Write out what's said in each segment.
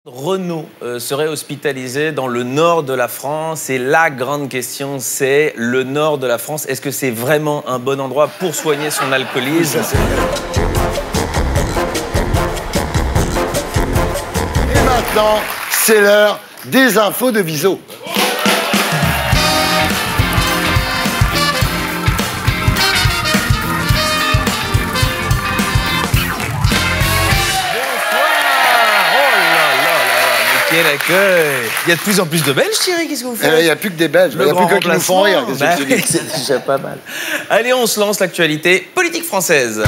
Renault serait hospitalisé dans le nord de la France et la grande question c'est le nord de la France, est-ce que c'est vraiment un bon endroit pour soigner son alcoolisme? Et maintenant, c'est l'heure des infos de Viso. Quel accueil! Il y a de plus en plus de Belges, Thierry, qu'est-ce que vous faites? Il n'y a plus que des Belges, il n'y a plus que qui nous font rire. Bah, c'est déjà pas mal. Allez, on se lance l'actualité politique française.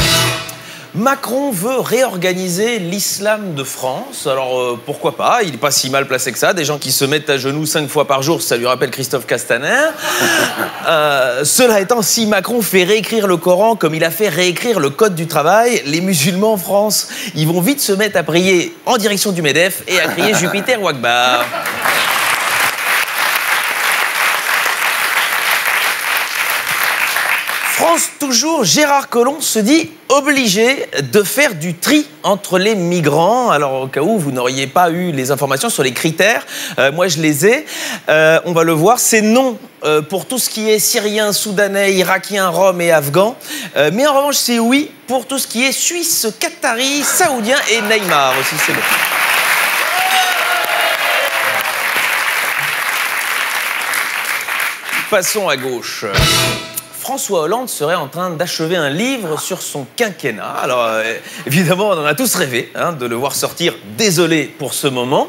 Macron veut réorganiser l'islam de France. Alors, pourquoi pas? Il n'est pas si mal placé que ça. Des gens qui se mettent à genoux 5 fois par jour, ça lui rappelle Christophe Castaner. Cela étant, si Macron fait réécrire le Coran comme il a fait réécrire le Code du travail, les musulmans en France, ils vont vite se mettre à prier en direction du MEDEF et à crier Jupiter ou Akbar. France toujours, Gérard Collomb se dit obligé de faire du tri entre les migrants. Alors, au cas où vous n'auriez pas eu les informations sur les critères, moi je les ai. On va le voir, c'est non pour tout ce qui est syrien, soudanais, irakien, rom et afghan. Mais en revanche, c'est oui pour tout ce qui est suisse, qatari, saoudien et Neymar aussi, c'est bon. Passons à gauche. François Hollande serait en train d'achever un livre sur son quinquennat. Alors, évidemment, on en a tous rêvé de le voir sortir. Désolé pour ce moment,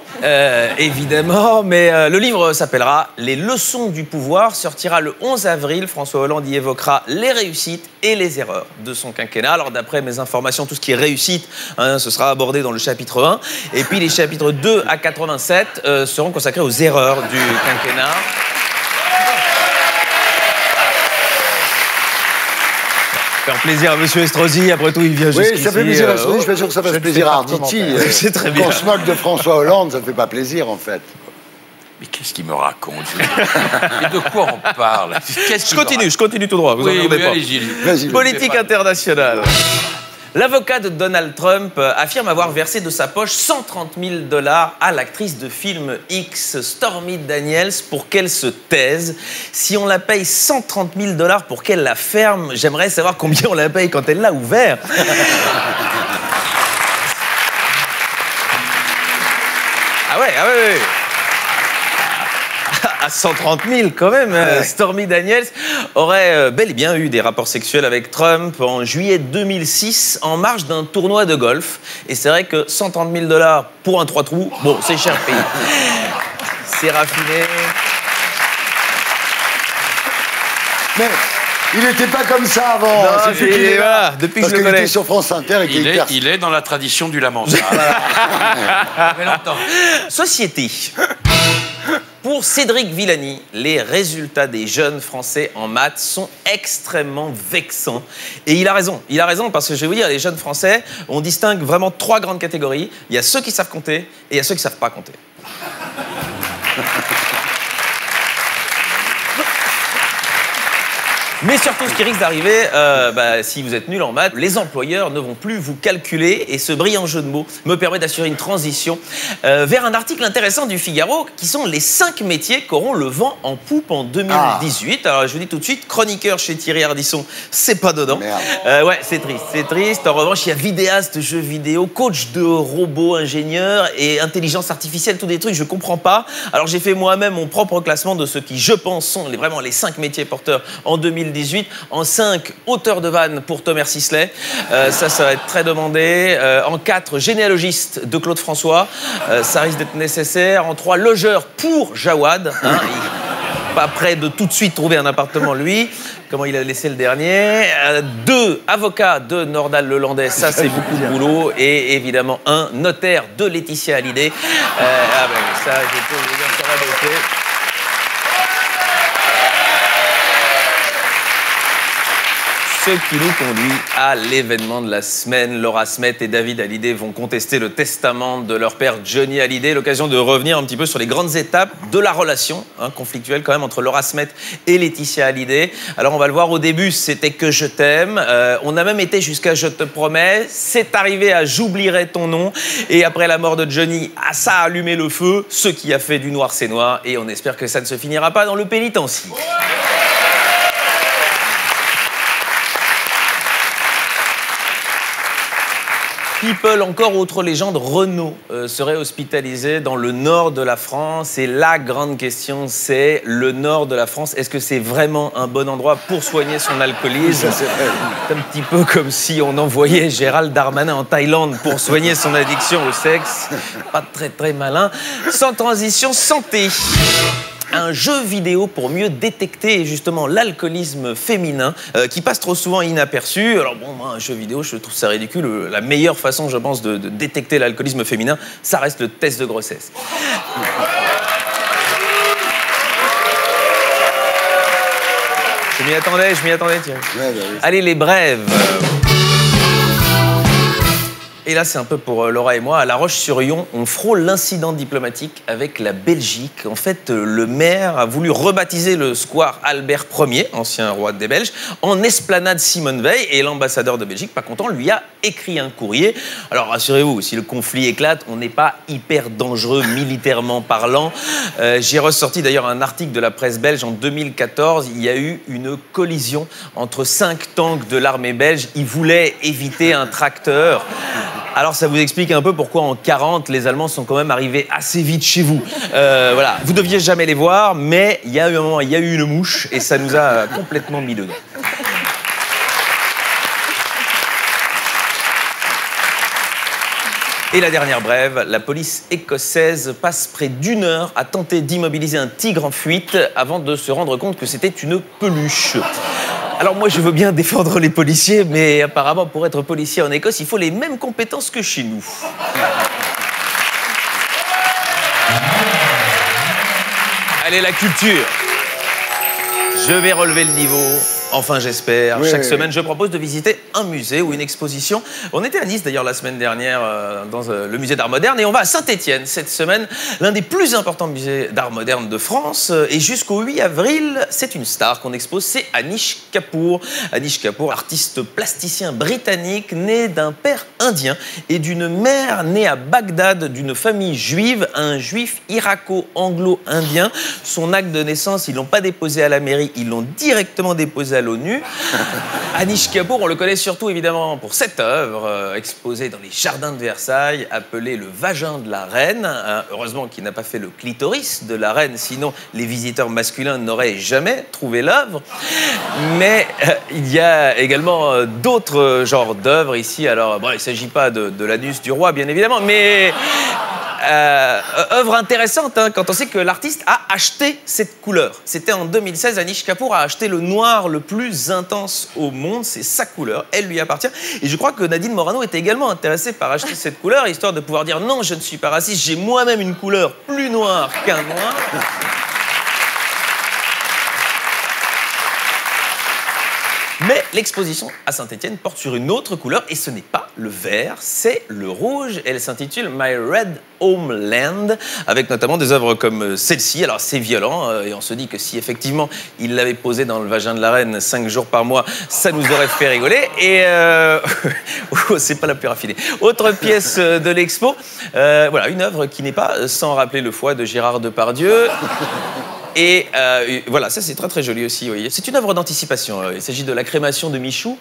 évidemment, mais le livre s'appellera « Les leçons du pouvoir », sortira le 11 avril. François Hollande y évoquera les réussites et les erreurs de son quinquennat. Alors, d'après mes informations, tout ce qui est réussite, ce sera abordé dans le chapitre 1. Et puis, les chapitres 2 à 87 seront consacrés aux erreurs du quinquennat. Faire plaisir à Monsieur Estrosi, après tout, il vient jusqu'ici. Oui, ça fait plaisir à Estrosi, je suis pas sûr que ça fasse plaisir à Arditi. C'est très bien. Quand on se moque de François Hollande, ça ne fait pas plaisir, en fait. Mais qu'est-ce qu'il me raconte? Et de quoi on parle? Je continue tout droit, vous en demandez pas. Allez-y. Politique internationale. L'avocat de Donald Trump affirme avoir versé de sa poche 130 000 $ à l'actrice de film X, Stormy Daniels, pour qu'elle se taise. Si on la paye 130 000 $ pour qu'elle la ferme, j'aimerais savoir combien on la paye quand elle l'a ouvert. Ah ouais. À 130 000 quand même, ouais. Stormy Daniels aurait bel et bien eu des rapports sexuels avec Trump en juillet 2006 en marge d'un tournoi de golf. Et c'est vrai que 130 000 $ pour un 3 trous, bon, c'est cher payé. C'est raffiné. Mais il n'était pas comme ça avant. Non, voilà, depuis que je le connais. Était sur France Inter et il est dans la tradition du lament. Société. Pour Cédric Villani, les résultats des jeunes Français en maths sont extrêmement vexants. Et il a raison parce que je vais vous dire, les jeunes Français, on distingue vraiment 3 grandes catégories. Il y a ceux qui savent compter et il y a ceux qui ne savent pas compter. Mais surtout, ce qui risque d'arriver, si vous êtes nul en maths, les employeurs ne vont plus vous calculer. Et ce brillant jeu de mots me permet d'assurer une transition vers un article intéressant du Figaro, qui sont les 5 métiers qui auront le vent en poupe en 2018. Alors, je vous dis tout de suite, chroniqueur chez Thierry Ardisson, c'est pas dedans. Ouais, c'est triste. En revanche, il y a vidéaste, jeux vidéo, coach de robots, ingénieur et intelligence artificielle, tous des trucs, je comprends pas. Alors, j'ai fait moi-même mon propre classement de ceux qui, je pense, sont vraiment les 5 métiers porteurs en 2018. En 5, auteur de vannes pour Thomas Sisley. Ça va être très demandé. En 4, généalogiste de Claude François. Ça risque d'être nécessaire. En 3, logeur pour Jawad. Pas prêt de tout de suite trouver un appartement, lui. Comment il a laissé le dernier. 2, avocat de Nordal Lelandais. Ça, c'est beaucoup de boulot. Et évidemment, 1, notaire de Laetitia Hallyday. Ça, je peux vous dire, ça va baisser. Ce qui nous conduit à l'événement de la semaine. Laura Smet et David Hallyday vont contester le testament de leur père Johnny Hallyday. L'occasion de revenir un petit peu sur les grandes étapes de la relation conflictuelle quand même entre Laura Smet et Laetitia Hallyday. Alors on va le voir, au début c'était que je t'aime. On a même été jusqu'à je te promets. C'est arrivé à j'oublierai ton nom. Et après la mort de Johnny, ça a allumé le feu. Ce qui a fait du noir c'est noir. Et on espère que ça ne se finira pas dans le pénitencier. People, encore autre légende, Renault serait hospitalisé dans le nord de la France. Et la grande question, c'est le nord de la France. Est-ce que c'est vraiment un bon endroit pour soigner son alcoolisme? C'est un petit peu comme si on envoyait Gérald Darmanin en Thaïlande pour soigner son addiction au sexe. Pas très malin. Sans transition, santé. Un jeu vidéo pour mieux détecter justement l'alcoolisme féminin qui passe trop souvent inaperçu. Alors bon, moi, un jeu vidéo, je trouve ça ridicule. La meilleure façon, je pense, de détecter l'alcoolisme féminin, ça reste le test de grossesse. Je m'y attendais, tiens. Ouais, bah oui. Allez, les brèves. Et là, c'est un peu pour Laura et moi. À La Roche-sur-Yon, on frôle l'incident diplomatique avec la Belgique. En fait, le maire a voulu rebaptiser le square Albert Ier, ancien roi des Belges, en esplanade Simone Veil. Et l'ambassadeur de Belgique, pas content, lui a écrit un courrier. Alors, rassurez-vous, si le conflit éclate, on n'est pas hyper dangereux militairement parlant. J'ai ressorti d'ailleurs un article de la presse belge en 2014. Il y a eu une collision entre 5 tanks de l'armée belge. Ils voulaient éviter un tracteur. Alors ça vous explique un peu pourquoi en 40 les Allemands sont quand même arrivés assez vite chez vous. Voilà, vous deviez jamais les voir, mais il y a eu un moment, il y a eu une mouche et ça nous a complètement mis dedans. Et la dernière brève, la police écossaise passe près d'1 heure à tenter d'immobiliser un tigre en fuite avant de se rendre compte que c'était une peluche. Alors moi, je veux bien défendre les policiers, mais apparemment, pour être policier en Écosse, il faut les mêmes compétences que chez nous. Allez, la culture. Je vais relever le niveau. Enfin, j'espère. Oui, Chaque semaine, je propose de visiter un musée ou une exposition. On était à Nice, d'ailleurs, la semaine dernière, dans le musée d'art moderne. Et on va à Saint-Étienne cette semaine, l'un des plus importants musées d'art moderne de France. Et jusqu'au 8 avril, c'est une star qu'on expose, c'est Anish Kapoor. Anish Kapoor, artiste plasticien britannique, né d'un père indien et d'une mère née à Bagdad d'une famille juive, un juif irako-anglo-indien. Son acte de naissance, ils l'ont pas déposé à la mairie, ils l'ont directement déposé à l'ONU. Anish Kapoor, on le connaît surtout évidemment pour cette œuvre exposée dans les jardins de Versailles, appelée Le vagin de la reine. Heureusement qu'il n'a pas fait le clitoris de la reine, sinon les visiteurs masculins n'auraient jamais trouvé l'œuvre. Mais il y a également d'autres genres d'œuvres ici. Alors, bon, il ne s'agit pas de l'anus du roi, bien évidemment, mais œuvre intéressante quand on sait que l'artiste a acheté cette couleur. C'était en 2016, Anish Kapoor a acheté le noir le plus intense au monde. C'est sa couleur, elle lui appartient. Et je crois que Nadine Morano était également intéressée par acheter cette couleur, histoire de pouvoir dire non, je ne suis pas raciste, j'ai moi-même une couleur plus noire qu'un noir. Mais l'exposition à Saint-Étienne porte sur une autre couleur, et ce n'est pas le vert, c'est le rouge. Elle s'intitule My Red Homeland, avec notamment des œuvres comme celle-ci. Alors c'est violent, et on se dit que si effectivement il l'avait posé dans le vagin de la reine 5 jours par mois, ça nous aurait fait rigoler. Et c'est pas la plus raffinée. Autre pièce de l'expo, voilà, une œuvre qui n'est pas sans rappeler le foie de Gérard Depardieu. Et voilà, ça c'est très joli aussi, vous voyez. C'est une œuvre d'anticipation. Il s'agit de la crémation de Michou.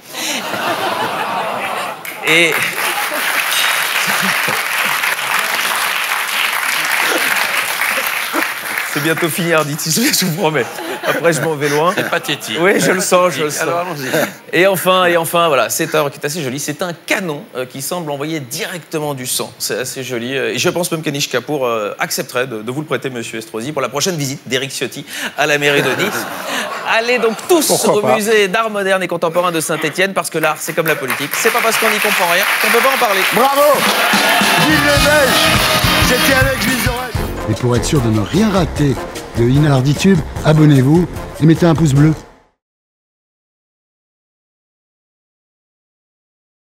Et... C'est bientôt fini, Arditi, je vous promets. Après, je m'en vais loin. C'est pathétique. Oui, je le sens, je le sens. Alors, allons-y. Et enfin, voilà, cette œuvre qui est assez jolie, c'est un canon qui semble envoyer directement du sang. C'est assez joli. Et je pense même qu'Anish Kapoor accepterait de vous le prêter, monsieur Estrosi, pour la prochaine visite d'Éric Ciotti à la mairie de Nice. Allez donc tous au musée d'art moderne et contemporain de Saint-Étienne, parce que l'art, c'est comme la politique. C'est pas parce qu'on n'y comprend rien qu'on peut pas en parler. Bravo! Vive les Belges! J'étais avec Louise Aurel. Et pour être sûr de ne rien rater de Inarditube, abonnez-vous et mettez un pouce bleu.